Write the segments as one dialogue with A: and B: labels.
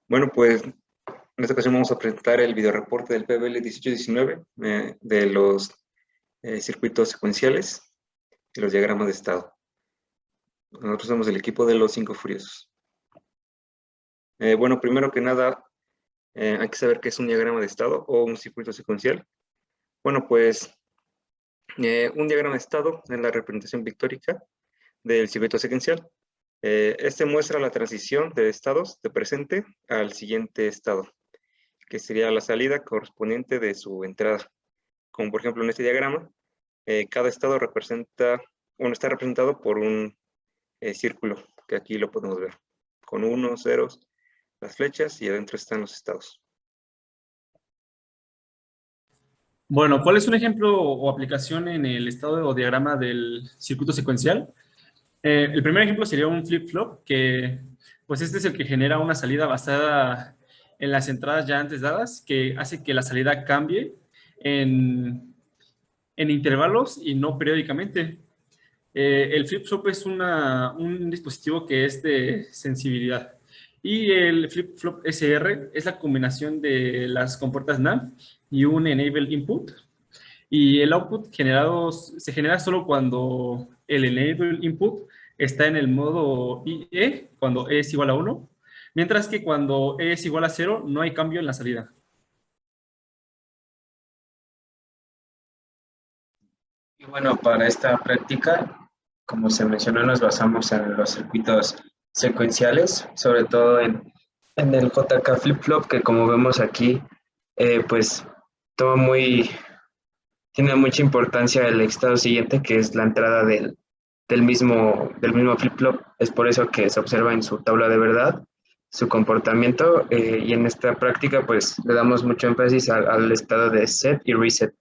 A: Bueno, pues en esta ocasión vamos a presentar el videoreporte del PBL 1819 de los circuitos secuenciales y los diagramas de estado. Nosotros somos el equipo de los 5 furiosos. Bueno, primero que nada, hay que saber qué es un diagrama de estado o un circuito secuencial. Bueno, pues un diagrama de estado es la representación pictórica del circuito secuencial. Este muestra la transición de estados de presente al siguiente estado, que sería la salida correspondiente de su entrada. Como por ejemplo en este diagrama, cada estado está representado por un círculo, que aquí lo podemos ver, con unos, ceros, las flechas y adentro están los estados.
B: Bueno, ¿cuál es un ejemplo o aplicación en el estado o diagrama del circuito secuencial? El primer ejemplo sería un flip-flop, que pues este es el que genera una salida basada en las entradas ya antes dadas, que hace que la salida cambie en intervalos y no periódicamente. El flip-flop es un dispositivo que es de sensibilidad. Y el flip-flop SR es la combinación de las compuertas NAND y un enable input. Y el output se genera solo cuando el enable input está en el modo IE, cuando E es igual a 1, mientras que cuando E es igual a 0 no hay cambio en la salida.
C: Y bueno, para esta práctica, como se mencionó, nos basamos en los circuitos secuenciales, sobre todo en el JK flip-flop, que como vemos aquí, pues toma tiene mucha importancia el estado siguiente, que es la entrada del mismo flip-flop. Es por eso que se observa en su tabla de verdad su comportamiento, y en esta práctica pues le damos mucho énfasis al estado de set y reset.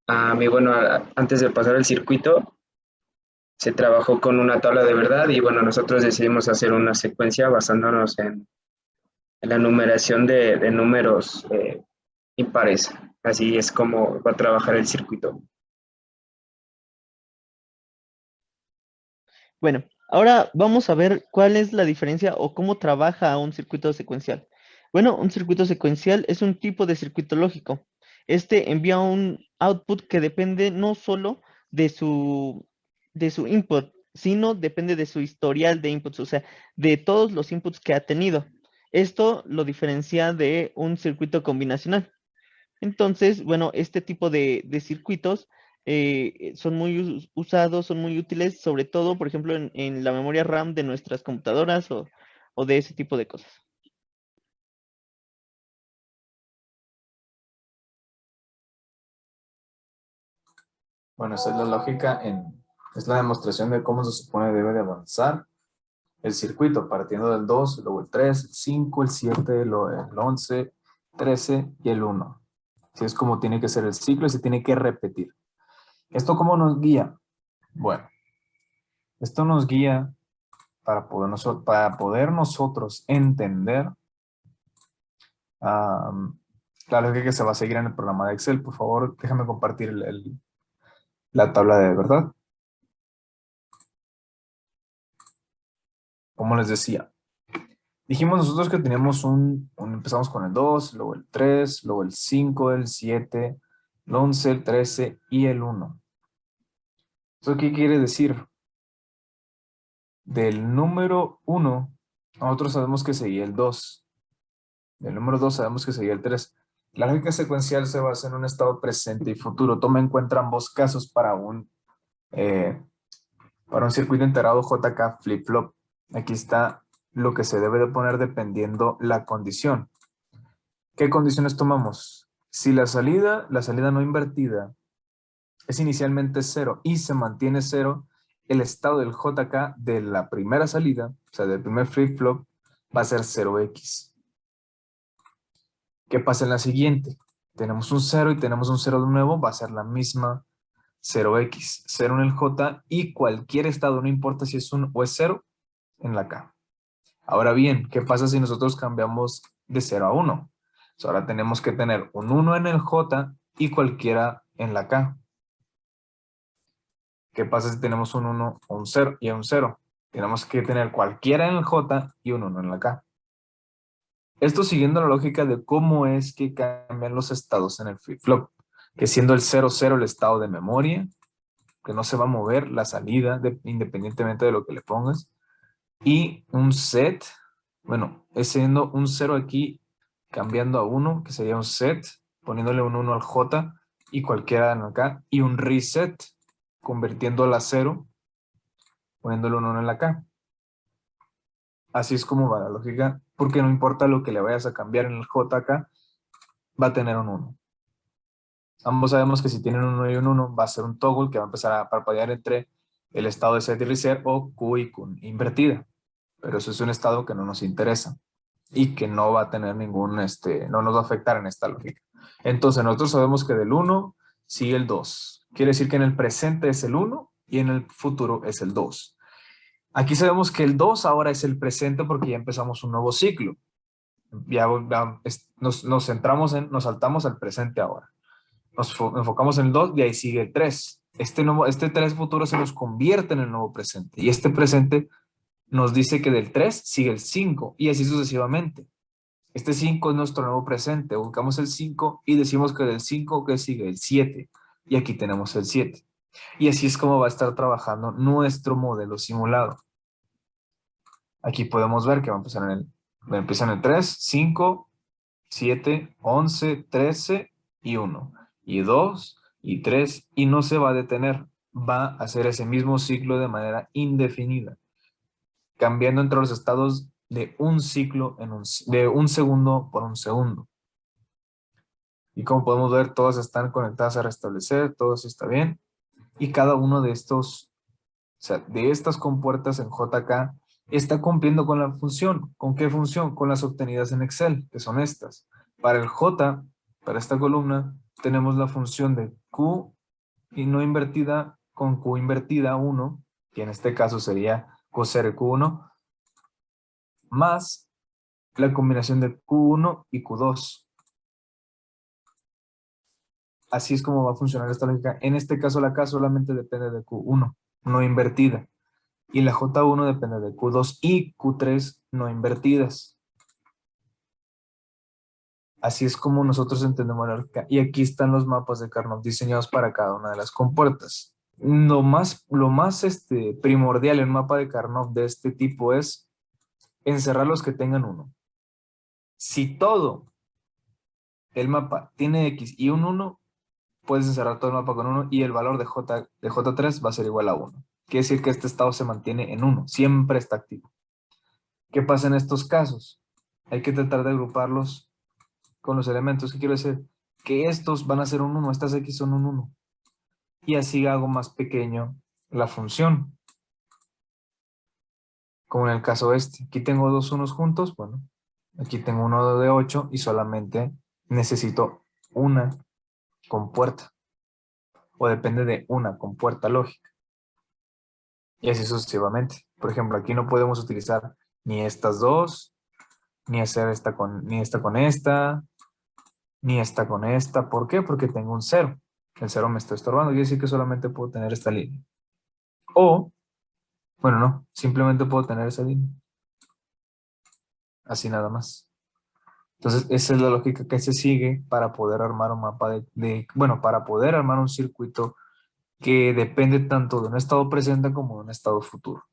C: Bueno, antes de pasar el circuito, se trabajó con una tabla de verdad y bueno, nosotros decidimos hacer una secuencia basándonos en la numeración de números impares. Así es como va a trabajar el circuito.
D: Bueno, ahora vamos a ver cuál es la diferencia o cómo trabaja un circuito secuencial. Bueno, un circuito secuencial es un tipo de circuito lógico. Este envía un output que depende no solo de su input, sino depende de su historial de inputs, o sea, de todos los inputs que ha tenido. Esto lo diferencia de un circuito combinacional. Entonces, bueno, este tipo de circuitos son muy usados, son muy útiles, sobre todo, por ejemplo, en la memoria RAM de nuestras computadoras o de ese tipo de cosas.
E: Bueno, esa es la lógica, es la demostración de cómo se supone debe de avanzar el circuito, partiendo del 2, luego el 3, el 5, el 7, el 11, 13 y el 1. Así es como tiene que ser el ciclo y se tiene que repetir. ¿Esto cómo nos guía? Bueno, esto nos guía para poder nosotros entender la lógica que se va a seguir en el programa de Excel. Por favor, déjame compartir la tabla de verdad. Como les decía, dijimos nosotros que teníamos empezamos con el 2, luego el 3, luego el 5, el 7, el 11, el 13 y el 1. ¿Eso qué quiere decir? Del número 1, nosotros sabemos que seguía el 2. Del número 2 sabemos que seguía el 3. La lógica secuencial se basa en un estado presente y futuro. Toma en cuenta ambos casos para un circuito integrado JK flip-flop. Aquí está lo que se debe de poner dependiendo la condición. ¿Qué condiciones tomamos? Si la salida no invertida, es inicialmente 0 y se mantiene 0, el estado del JK de la primera salida, o sea, del primer flip-flop, va a ser 0x. ¿Qué pasa en la siguiente? Tenemos un 0 y tenemos un 0 de nuevo, va a ser la misma 0x. 0 en el J y cualquier estado, no importa si es 1 o es 0, en la K. Ahora bien, ¿qué pasa si nosotros cambiamos de 0 a 1? Ahora tenemos que tener un 1 en el J y cualquiera en la K. ¿Qué pasa si tenemos un 1, un 0 y un 0? Tenemos que tener cualquiera en el J y un 1 en la K. Esto siguiendo la lógica de cómo es que cambian los estados en el flip-flop, que siendo el 0,0 el estado de memoria, que no se va a mover la salida independientemente de lo que le pongas, y un set, bueno, es siendo un 0 aquí cambiando a 1, que sería un set, poniéndole un 1 al J y cualquiera acá, y un reset, convirtiendo la 0, poniéndole un 1 en la K. Así es como va la lógica, porque no importa lo que le vayas a cambiar en el J acá, va a tener un 1. Ambos sabemos que si tienen un 1 y un 1, va a ser un toggle que va a empezar a parpadear entre el estado de set y reset o Q y Q invertida. Pero eso es un estado que no nos interesa y que no va a tener ningún, no nos va a afectar en esta lógica. Entonces nosotros sabemos que del 1 sigue el 2. Quiere decir que en el presente es el 1 y en el futuro es el 2. Aquí sabemos que el 2 ahora es el presente porque ya empezamos un nuevo ciclo. Ya nos centramos nos saltamos al presente ahora. Nos enfocamos en el 2 y ahí sigue el 3. Este 3 futuro se nos convierte en el nuevo presente. Y este presente nos dice que del 3 sigue el 5 y así sucesivamente. Este 5 es nuestro nuevo presente. Buscamos el 5 y decimos que del 5 que sigue el 7. Y aquí tenemos el 7. Y así es como va a estar trabajando nuestro modelo simulado. Aquí podemos ver que va a empezar empieza en el 3, 5, 7, 11, 13 y 1. Y 2 y 3 y no se va a detener. Va a hacer ese mismo ciclo de manera indefinida, cambiando entre los estados de un ciclo, de un segundo por un segundo. Y como podemos ver, todas están conectadas a restablecer, todo eso está bien. Y cada uno de estos, o sea, de estas compuertas en JK, está cumpliendo con la función. ¿Con qué función? Con las obtenidas en Excel, que son estas. Para el J, para esta columna, tenemos la función de Q y no invertida con Q invertida 1, que en este caso sería coser Q1, más la combinación de Q1 y Q2. Así es como va a funcionar esta lógica. En este caso la K solamente depende de Q1, no invertida. Y la J1 depende de Q2 y Q3 no invertidas. Así es como nosotros entendemos la lógica. Y aquí están los mapas de Karnaugh diseñados para cada una de las compuertas. Lo más primordial en un mapa de Karnaugh de este tipo es encerrar los que tengan 1. Si todo el mapa tiene X y un 1, puedes encerrar todo el mapa con 1 y el valor de J3 va a ser igual a 1. Quiere decir que este estado se mantiene en 1, siempre está activo. ¿Qué pasa en estos casos? Hay que tratar de agruparlos con los elementos. ¿Qué quiero decir? Que estos van a ser un 1, estas X son un 1. Y así hago más pequeño la función. Como en el caso este. Aquí tengo dos unos juntos. Bueno, aquí tengo uno de 8 y solamente necesito una compuerta. O depende de una compuerta lógica. Y así sucesivamente. Por ejemplo, aquí no podemos utilizar ni estas dos, ni hacer esta ni esta con esta, ni esta con esta. ¿Por qué? Porque tengo un 0. El 0 me está estorbando. Quiere decir que solamente puedo tener esta línea. O, bueno, no. Simplemente puedo tener esa línea. Así nada más. Entonces, esa es la lógica que se sigue para poder armar un mapa bueno, para poder armar un circuito que depende tanto de un estado presente como de un estado futuro.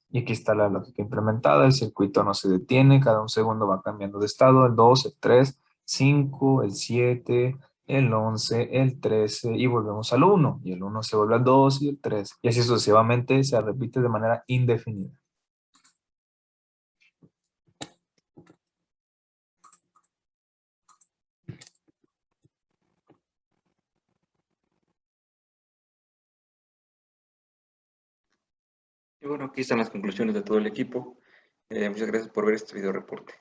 E: Y aquí está la lógica implementada, el circuito no se detiene, cada un segundo va cambiando de estado, el 2, el 3, 5, el 7, el 11, el 13 y volvemos al 1. Y el 1 se vuelve al 2 y el 3. Y así sucesivamente se repite de manera indefinida.
A: Y bueno, aquí están las conclusiones de todo el equipo. Muchas gracias por ver este video reporte.